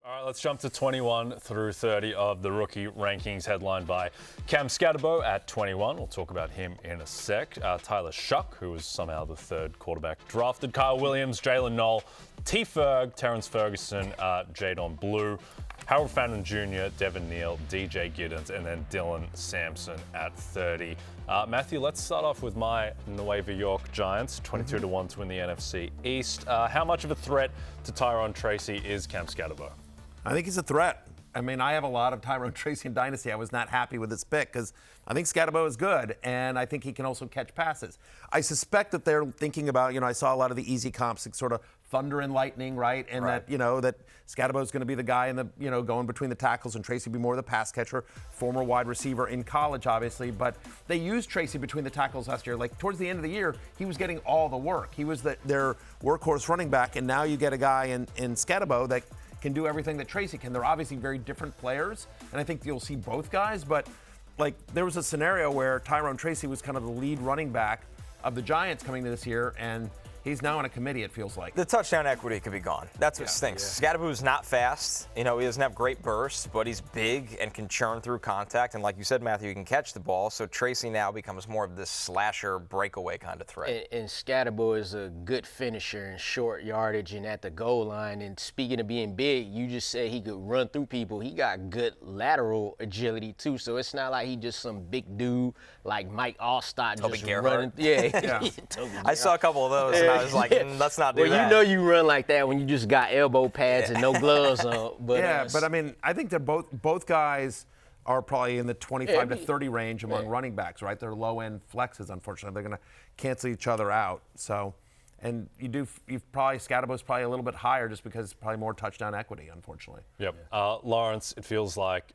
All right, let's jump to 21 through 30 of the rookie rankings, headlined by Cam Skattebo at 21. We'll talk about him in a sec. Tyler Shuck, who was somehow the third quarterback drafted. Kyle Williams, Jalen Knoll, T. Ferg, Terrence Ferguson, Jadon Blue, Harold Fannin Jr., Devin Neal, DJ Giddens, and then Dylan Sampson at 30. Matthew, let's start off with my Nueva York Giants, 22-1 to win the NFC East. How much of a threat to Tyrone Tracy is Cam Skattebo? I think he's a threat. I mean, I have a lot of Tyrone Tracy in Dynasty. I was not happy with this pick because I think Skattebo is good, and I think he can also catch passes. I suspect that they're thinking about, I saw a lot of the easy comps, like sort of thunder and lightning, right? And that, that Skattebo is going to be the guy in the, going between the tackles, and Tracy be more the pass catcher, former wide receiver in college, obviously. But they used Tracy between the tackles last year. Like, towards the end of the year, he was getting all the work. He was their workhorse running back, and now you get a guy in Skattebo that can do everything that Tracy can. They're obviously very different players, and I think you'll see both guys, but there was a scenario where Tyrone Tracy was kind of the lead running back of the Giants coming to this year, and he's now on a committee, it feels like. The touchdown equity could be gone. That's what stinks. Yeah. Skattebo's not fast. He doesn't have great bursts, but he's big and can churn through contact. And like you said, Matthew, he can catch the ball. So Tracy now becomes more of this slasher breakaway kind of threat. And Skattebo is a good finisher in short yardage and at the goal line. And speaking of being big, you just said he could run through people. He got good lateral agility too. So it's not like he just some big dude like Mike Allstott just running. Yeah. I saw a couple of those. I was like, let's not do that. Well, you run like that when you just got elbow pads and no gloves on. But but I mean, I think they're both guys are probably in the 25 to 30 range among running backs, right? They're low-end flexes, unfortunately. They're going to cancel each other out. So, and Skattebo's probably a little bit higher just because it's probably more touchdown equity, unfortunately. Yep. Lawrence, it feels like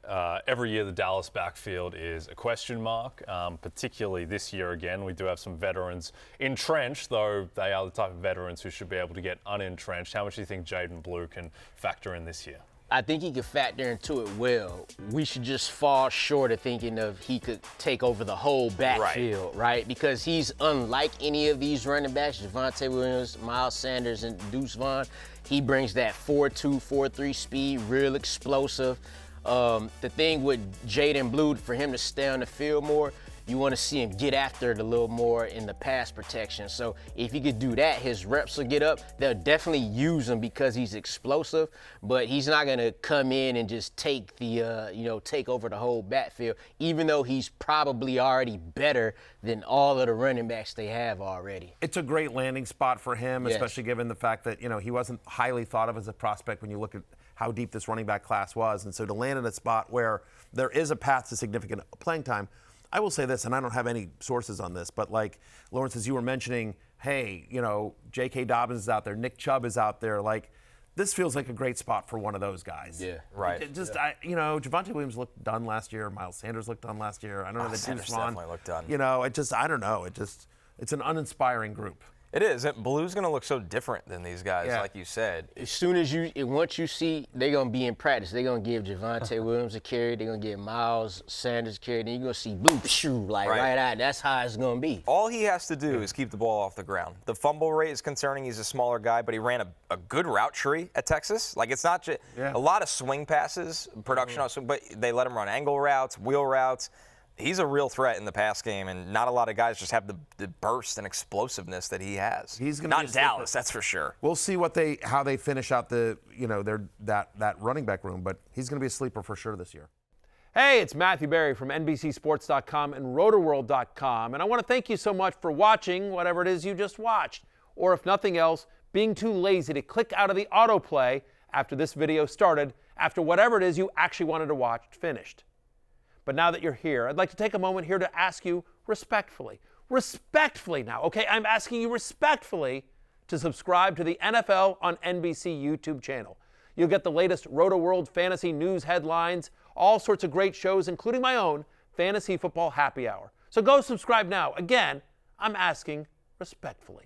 every year the Dallas backfield is a question mark, particularly this year again. We do have some veterans entrenched, though they are the type of veterans who should be able to get unentrenched. How much do you think Jadon Blue can factor in this year? I think he could factor into it well. We should just fall short of thinking of he could take over the whole backfield, right? Because he's unlike any of these running backs, Javonte Williams, Miles Sanders, and Deuce Vaughn. He brings that 4.2, 4.3 speed, real explosive. The thing with Jadon Blue, for him to stay on the field more, you want to see him get after it a little more in the pass protection. So if he could do that, his reps will get up. They'll definitely use him because he's explosive, but he's not going to come in and just take take over the whole backfield, even though he's probably already better than all of the running backs they have already. It's a great landing spot for him, especially given the fact that, he wasn't highly thought of as a prospect when you look at how deep this running back class was. And so to land in a spot where there is a path to significant playing time, I will say this, and I don't have any sources on this, but like Lawrence, as you were mentioning, hey, J.K. Dobbins is out there, Nick Chubb is out there. Like, this feels like a great spot for one of those guys. Yeah, right. Javonte Williams looked done last year. Miles Sanders looked done last year. I don't know that Sanders Deuce Vaughn definitely looked done. I don't know. It's an uninspiring group. It is. Blue's going to look so different than these guys, like you said. Once you see they're going to be in practice, they're going to give Javonte Williams a carry, they're going to give Miles Sanders a carry, then you're going to see Blue, right out. That's how it's going to be. All he has to do is keep the ball off the ground. The fumble rate is concerning. He's a smaller guy, but he ran a good route tree at Texas. Like, it's not just a lot of swing passes, production on swing, but they let him run angle routes, wheel routes. He's a real threat in the pass game, and not a lot of guys just have the burst and explosiveness that he has. He's gonna not be in Dallas, that's for sure. We'll see how they finish out that running back room, but he's going to be a sleeper for sure this year. Hey, it's Matthew Berry from NBCSports.com and Rotoworld.com, and I want to thank you so much for watching whatever it is you just watched, or if nothing else, being too lazy to click out of the autoplay after this video started, after whatever it is you actually wanted to watch finished. But now that you're here, I'd like to take a moment here to ask you respectfully now, okay? I'm asking you respectfully to subscribe to the NFL on NBC YouTube channel. You'll get the latest Roto-World fantasy news headlines, all sorts of great shows, including my own Fantasy Football Happy Hour. So go subscribe now. Again, I'm asking respectfully.